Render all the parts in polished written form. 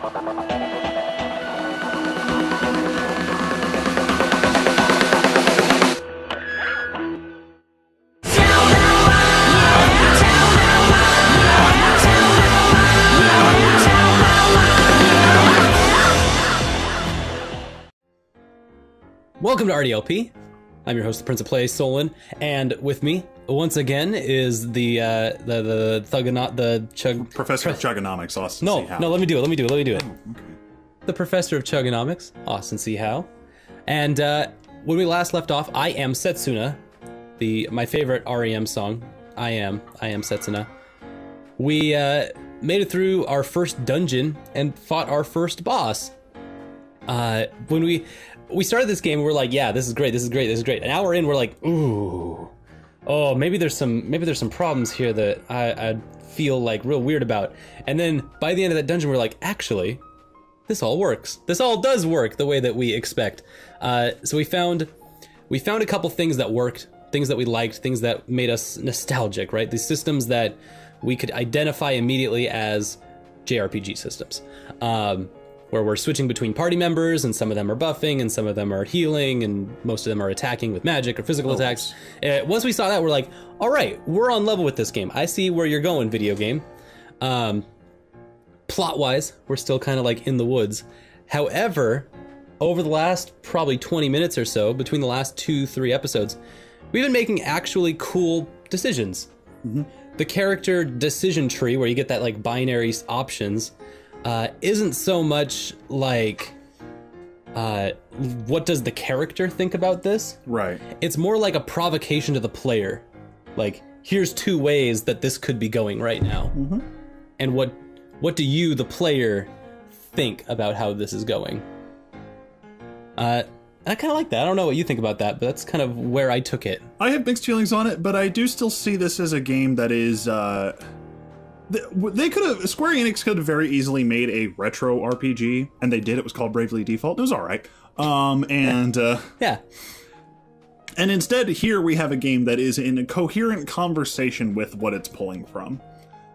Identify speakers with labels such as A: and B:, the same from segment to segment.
A: Welcome to RDLP. I'm your host, the Prince of Play, Solon, and with me once again is the
B: Professor of Chugonomics, Austin
A: C.
B: Howe.
A: No, let me do it.
B: Oh, okay.
A: The Professor of Chugonomics, Austin C. Howe, and when we last left off, I am Setsuna, my favorite REM song. I am Setsuna. We made it through our first dungeon and fought our first boss. When we started this game, we were like, yeah, this is great. An hour in, we're like, ooh, oh, maybe there's some problems here that I feel like real weird about. And then by the end of that dungeon, we're like, actually, this all works. This all does work the way that we expect. So we found a couple things that worked, things that we liked, things that made us nostalgic, right? These systems that we could identify immediately as JRPG systems. Where we're switching between party members, and some of them are buffing, and some of them are healing, and most of them are attacking with magic or physical attacks. Once we saw that, we're like, all right, we're on level with this game. I see where you're going, video game. Plot-wise, we're still kind of like in the woods. However, over the last probably 20 minutes or so, between the last 2-3 episodes, we've been making actually cool decisions. Mm-hmm. The character decision tree, where you get that like binary options, isn't so much like, what does the character think about this?
B: Right.
A: It's more like a provocation to the player. Like, here's 2 ways that this could be going right now. Mm-hmm. And what do you, the player, think about how this is going? I kind of like that. I don't know what you think about that, but that's kind of where I took it.
B: I have mixed feelings on it, but I do still see this as a game that is, Square Enix could have very easily made a retro RPG, and they did. It was called Bravely Default. It was all right.
A: Yeah.
B: And instead, here we have a game that is in a coherent conversation with what it's pulling from.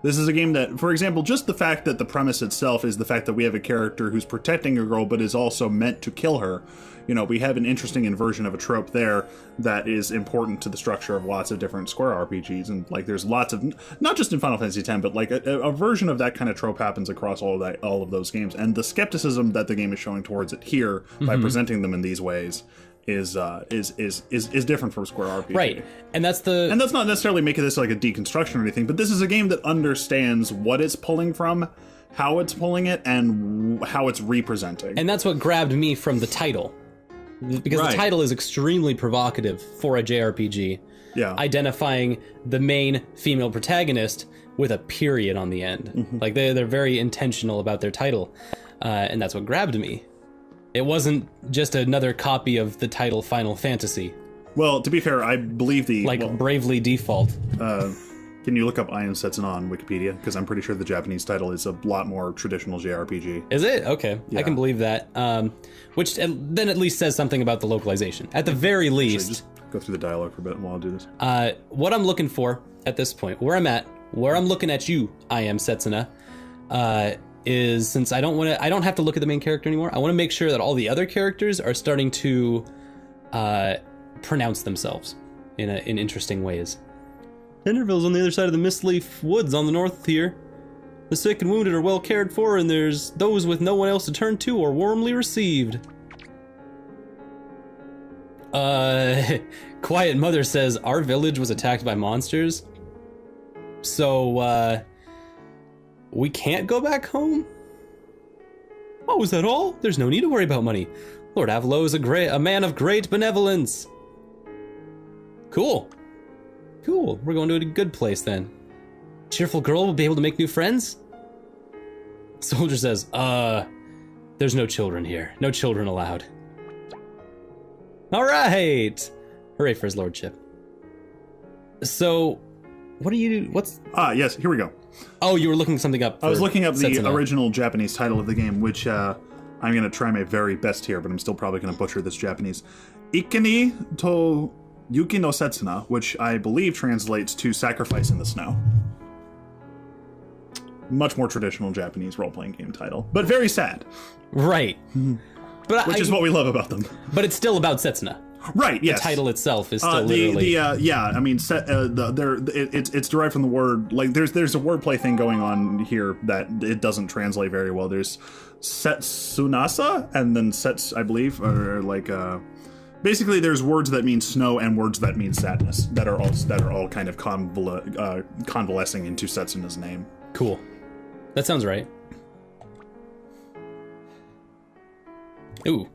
B: This is a game that, for example, just the fact that the premise itself is the fact that we have a character who's protecting a girl, but is also meant to kill her. You know, we have an interesting inversion of a trope there that is important to the structure of lots of different Square RPGs. And like, there's lots of, not just in Final Fantasy X, but like a version of that kind of trope happens across all of those games. And the skepticism that the game is showing towards it here by presenting them in these ways is different from Square RPG.
A: Right. And that's
B: not necessarily making this like a deconstruction or anything, but this is a game that understands what it's pulling from, how it's pulling it, and how it's representing.
A: And that's what grabbed me from the title. Because the title is extremely provocative for a JRPG.
B: Yeah.
A: Identifying the main female protagonist with a period on the end. Mm-hmm. Like, they're very intentional about their title. And that's what grabbed me. It wasn't just another copy of the title Final Fantasy.
B: Well, to be fair, I believe
A: Bravely Default.
B: Can you look up I Am Setsuna on Wikipedia? Because I'm pretty sure the Japanese title is a lot more traditional JRPG.
A: Is it? Okay. Yeah. I can believe that. Which then at least says something about the localization. At the very least.
B: Just go through the dialogue for a bit while I do this.
A: What I'm looking for at this point, where I'm looking at you, I Am Setsuna, is, since I don't have to look at the main character anymore, I want to make sure that all the other characters are starting to pronounce themselves in interesting ways. Tenderville's on the other side of the Mistleaf Woods on the north here. The sick and wounded are well cared for, and there's those with no one else to turn to or warmly received. Quiet Mother says, our village was attacked by monsters. So, we can't go back home? Oh, is that all? There's no need to worry about money. Lord Avalo is a man of great benevolence. Cool. We're going to a good place then. Cheerful girl will be able to make new friends? Soldier says, there's no children here. No children allowed. All right. Hooray for his lordship. So,
B: yes, here we go.
A: Oh, you were looking something up.
B: I was looking up the original Japanese title of the game, which I'm going to try my very best here, but I'm still probably going to butcher this Japanese. Ikeni to Yuki no Setsuna, which I believe translates to sacrifice in the snow. Much more traditional Japanese role-playing game title, but very sad.
A: Right. But
B: Which is what we love about them.
A: But it's still about Setsuna.
B: Right, yes.
A: The title itself is still literally...
B: I mean, it's derived from the word, like, there's a wordplay thing going on here that it doesn't translate very well. There's Setsunasa, and then Sets, I believe, or like, basically there's words that mean snow and words that mean sadness that are all kind of convalescing into Setsuna's name.
A: Cool. That sounds right. Ooh.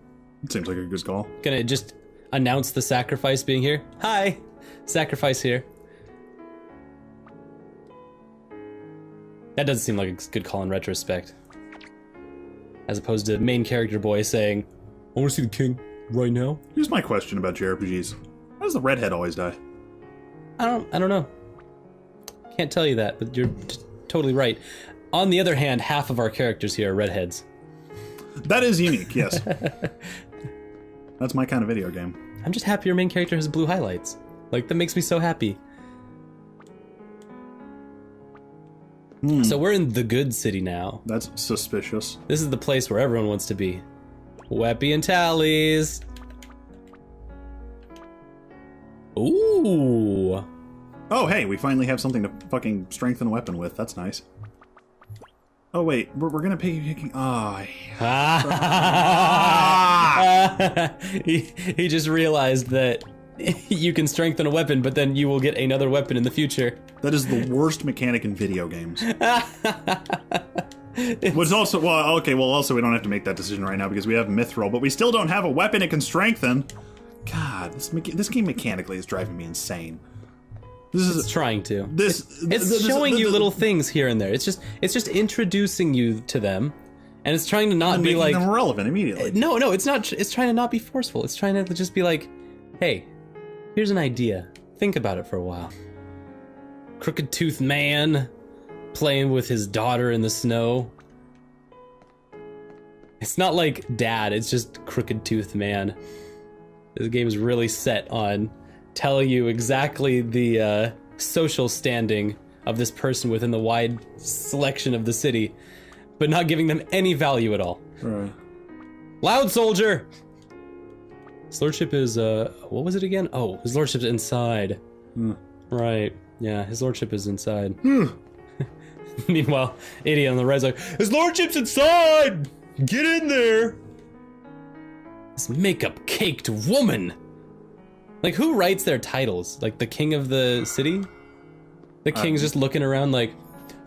B: Seems like a good call.
A: Gonna just announce the sacrifice being here. Hi! Sacrifice here. That doesn't seem like a good call in retrospect. As opposed to main character boy saying, I want to see the king right now.
B: Here's my question about JRPGs. Why does the redhead always die?
A: I don't know. Can't tell you that, but you're totally right. On the other hand, half of our characters here are redheads.
B: That is unique, yes. That's my kind of video game.
A: I'm just happy your main character has blue highlights. Like, that makes me so happy. So we're in the good city now.
B: That's suspicious.
A: This is the place where everyone wants to be. Weppy and tallies. Ooh.
B: Oh, hey, we finally have something to fucking strengthen a weapon with. That's nice. Oh, wait, we're gonna pay you kicking... Oh,
A: he just realized that you can strengthen a weapon, but then you will get another weapon in the future.
B: That is the worst mechanic in video games. Which also, well, okay, well, also we don't have to make that decision right now because we have Mithril, but we still don't have a weapon it can strengthen. God, this game mechanically is driving me insane.
A: It's trying to.
B: It's
A: showing you little things here and there. It's just introducing you to them, and it's trying to not be like
B: them relevant immediately.
A: No, it's not. It's trying to not be forceful. It's trying to just be like, hey, here's an idea. Think about it for a while. Crooked Tooth Man playing with his daughter in the snow. It's not like Dad. It's just Crooked Tooth Man. This game is really set on telling you exactly the social standing of this person within the wide selection of the city, but not giving them any value at all.
B: Right.
A: Loud soldier! His lordship is, what was it again? Oh, his lordship's inside. Right, yeah, his lordship is inside. Meanwhile, idiot on the right's like, his lordship's inside! Get in there! This makeup caked woman! Like, who writes their titles? Like, the king of the city? The king's just looking around like,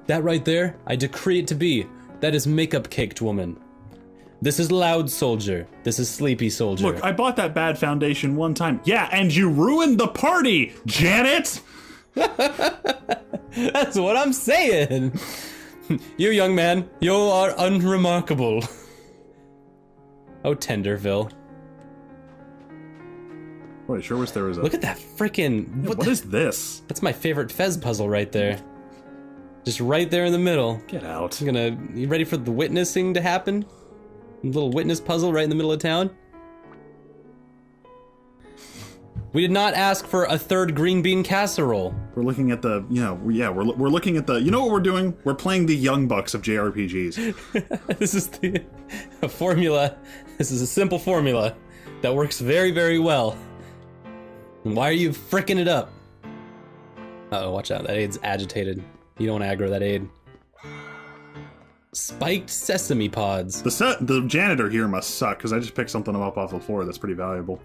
A: that right there, I decree it to be. That is makeup caked woman. This is loud soldier. This is sleepy soldier.
B: Look, I bought that bad foundation one time. Yeah, and you ruined the party, Janet!
A: That's what I'm saying. You young man, you are unremarkable. Oh, Tenderville.
B: Boy, I sure wish there was a...
A: Look at that frickin'...
B: What is this?
A: That's my favorite Fez puzzle right there. Just right there in the middle.
B: Get out.
A: You ready for the witnessing to happen? A little witness puzzle right in the middle of town. We did not ask for a third green bean casserole.
B: We're looking at the, we're looking at the, you know what we're doing? We're playing the Young Bucks of JRPGs.
A: This is a formula. This is a simple formula that works very, very well. And why are you fricking it up? Uh-oh, watch out. That aid's agitated. You don't want to aggro that aid. Spiked sesame pods.
B: The janitor here must suck, because I just picked something up off the floor that's pretty valuable.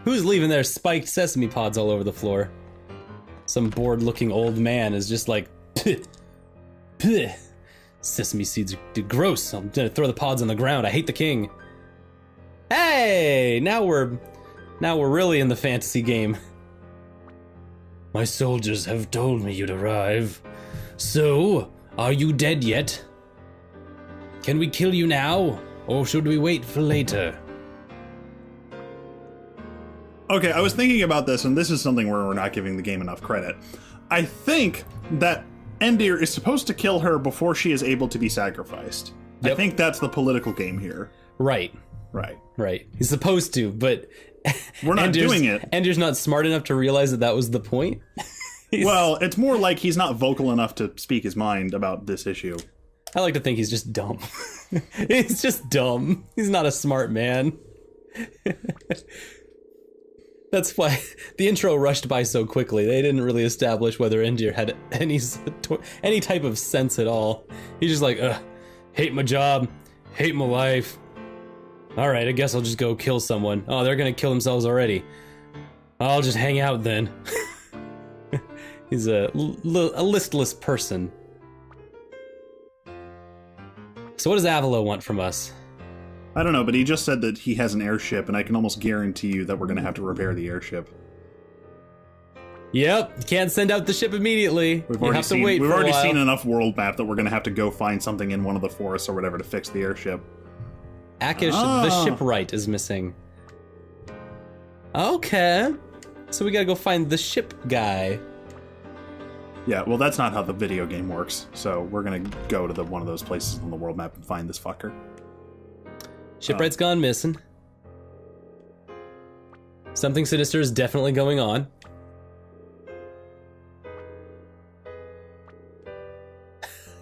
A: Who's leaving their spiked sesame pods all over the floor? Some bored-looking old man is just like, Pih, pih. Sesame seeds are gross. I'm gonna throw the pods on the ground. I hate the king. Hey, now we're really in the fantasy game. My soldiers have told me you'd arrive. So, are you dead yet? Can we kill you now, or should we wait for later?
B: Okay, I was thinking about this, and this is something where we're not giving the game enough credit. I think that Endir is supposed to kill her before she is able to be sacrificed. Yep. I think that's the political game here.
A: Right. He's supposed to, but
B: we're not doing it.
A: Endir's not smart enough to realize that was the point.
B: Well, it's more like he's not vocal enough to speak his mind about this issue.
A: I like to think he's just dumb. He's just dumb. He's not a smart man. That's why the intro rushed by so quickly. They didn't really establish whether Endir had any type of sense at all. He's just like, ugh, hate my job, hate my life. Alright, I guess I'll just go kill someone. Oh, they're gonna kill themselves already. I'll just hang out then. He's a listless person. So what does Avalo want from us?
B: I don't know, but he just said that he has an airship, and I can almost guarantee you that we're going to have to repair the airship.
A: Yep, can't send out the ship immediately. We've already
B: seen enough world map that we're going to have to go find something in one of the forests or whatever to fix the airship.
A: Akish, the shipwright, is missing. Okay, so we gotta go find the ship guy.
B: Yeah, well, that's not how the video game works. So we're gonna go to one of those places on the world map and find this fucker.
A: Shipwright's gone missing. Something sinister is definitely going on.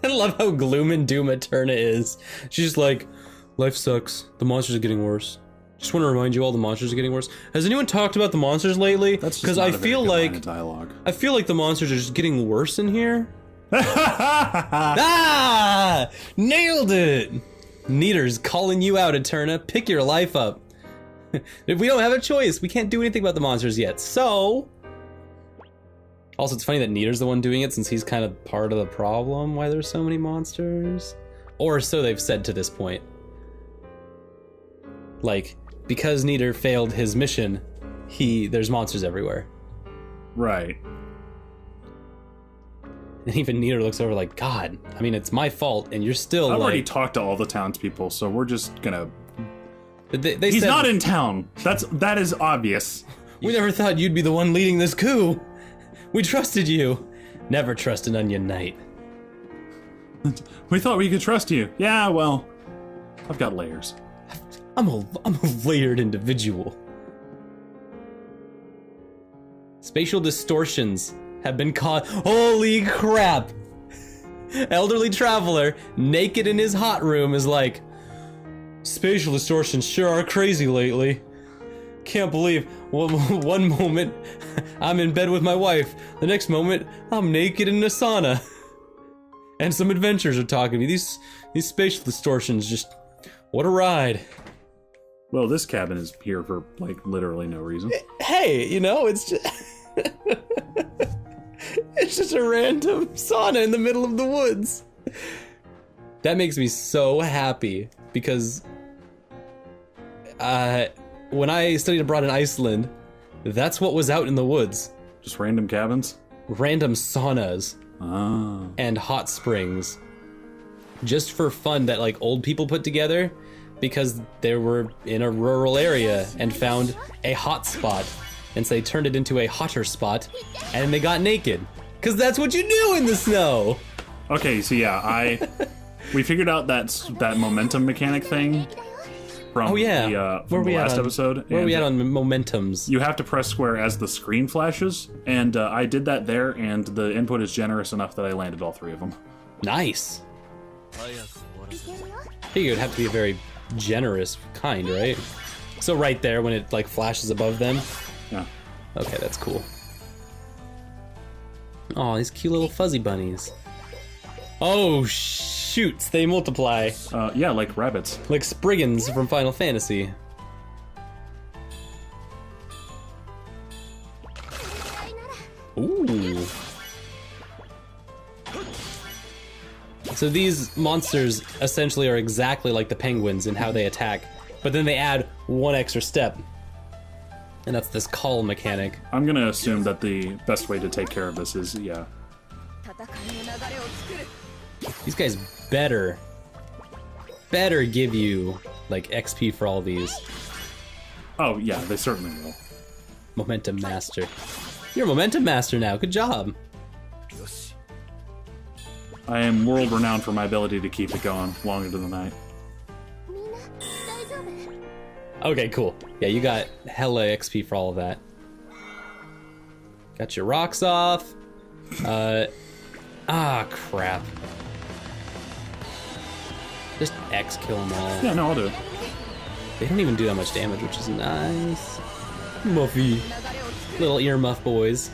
A: I love how gloom and doom Eterna is. She's just like, life sucks. The monsters are getting worse. Just want to remind you, all the monsters are getting worse. Has anyone talked about the monsters lately? Because I feel like the monsters are just getting worse in here. Ah! Nailed it! Neder's calling you out, Eterna. Pick your life up. If we don't have a choice, we can't do anything about the monsters yet. So, also, it's funny that Neder's the one doing it, since he's kind of part of the problem. Why there's so many monsters, or so they've said to this point. Like, because Neder failed his mission, there's monsters everywhere.
B: Right.
A: And even Neder looks over like, God, I mean, it's my fault, and you're still
B: I've already talked to all the townspeople, so we're just gonna...
A: He's
B: not in town. That is obvious.
A: We never thought you'd be the one leading this coup. We trusted you. Never trust an Onion Knight.
B: We thought we could trust you. Yeah, well, I've got layers.
A: I'm a layered individual. Spatial distortions have been caught. Holy crap! Elderly traveler, naked in his hot room, is like, spatial distortions sure are crazy lately. Can't believe one moment I'm in bed with my wife, the next moment I'm naked in a sauna. And some adventures are talking to me. These spatial distortions, just, what a ride.
B: Well, this cabin is here for, like, literally no reason.
A: Hey, you know, it's just... it's just a random sauna in the middle of the woods. That makes me so happy, because... when I studied abroad in Iceland, that's what was out in the woods.
B: Just random cabins?
A: Random saunas.
B: Ah.
A: And hot springs. Just for fun that, like, old people put together, because they were in a rural area and found a hot spot, and so they turned it into a hotter spot, and they got naked, because that's what you do in the snow.
B: Okay, so yeah, we figured out that momentum mechanic thing from the last episode.
A: Where are we at on momentums?
B: You have to press square as the screen flashes, and I did that there, and the input is generous enough that I landed all three of them.
A: Nice. I think it would have to be a very generous kind, right? So right there when it like flashes above them.
B: Yeah.
A: Okay, that's cool. Oh, these cute little fuzzy bunnies. Oh shoot, they multiply.
B: Yeah, like rabbits.
A: Like Spriggans from Final Fantasy. Ooh. So these monsters essentially are exactly like the penguins in how they attack, but then they add one extra step. And that's this call mechanic.
B: I'm gonna assume that the best way to take care of this is, yeah.
A: These guys better give you, like, XP for all these.
B: Oh, yeah, they certainly will.
A: Momentum Master. You're a Momentum Master now, good job.
B: I am world renowned for my ability to keep it going long into the night.
A: Okay, cool. Yeah, you got hella XP for all of that. Got your rocks off. Crap. Just X kill them all.
B: Yeah, no, I'll do it.
A: They don't even do that much damage, which is nice. Muffy. Little earmuff boys.